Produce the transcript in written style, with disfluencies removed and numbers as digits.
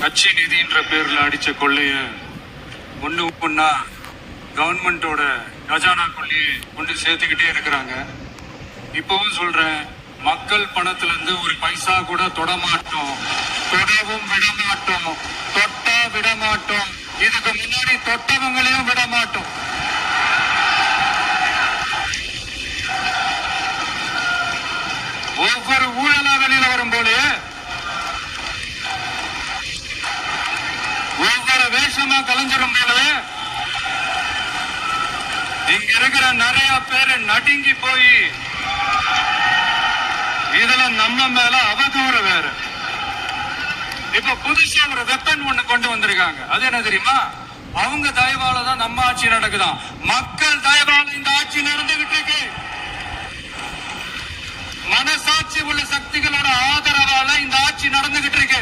கட்சி நிதின்ற பேர்ல அடிச்ச கொள்ளைய ஒண்ணா கவர்மெண்டோட கஜானா கொள்ளையை கொண்டு சேர்த்துக்கிட்டே இருக்கிறாங்க. இப்பவும் சொல்றேன், மக்கள் பணத்துல இருந்து ஒரு பைசா கூட தொடமாட்டோம், தொடவும் விடமாட்டோம், தொட்டா விடமாட்டோம். இதுக்கு முன்னாடி தொட்டவங்களையும் விடமாட்டோம். ஒவ்வொரு ஊழலா வெளியில வரும் போது ஒவ்வொரு வேஷமா கலைஞ்சிரும் போது இங்க இருக்கிற நிறைய பேரு நடுங்கி போய் இதுல நம்ம மேல அவதூறு வேற. இப்ப புதுசா ஒரு வெப்பன் ஒண்ணு கொண்டு வந்திருக்காங்க. அது என்ன தெரியுமா? அவங்க தயவால தான் நம்ம ஆட்சி நடக்குதான். மக்கள் தயவால இந்த ஆட்சி நடந்துகிட்டு இருக்கு. மனசாட்சி உள்ள சக்திகளோட ஆதரவால இந்த ஆட்சி நடந்துகிட்டு இருக்கு.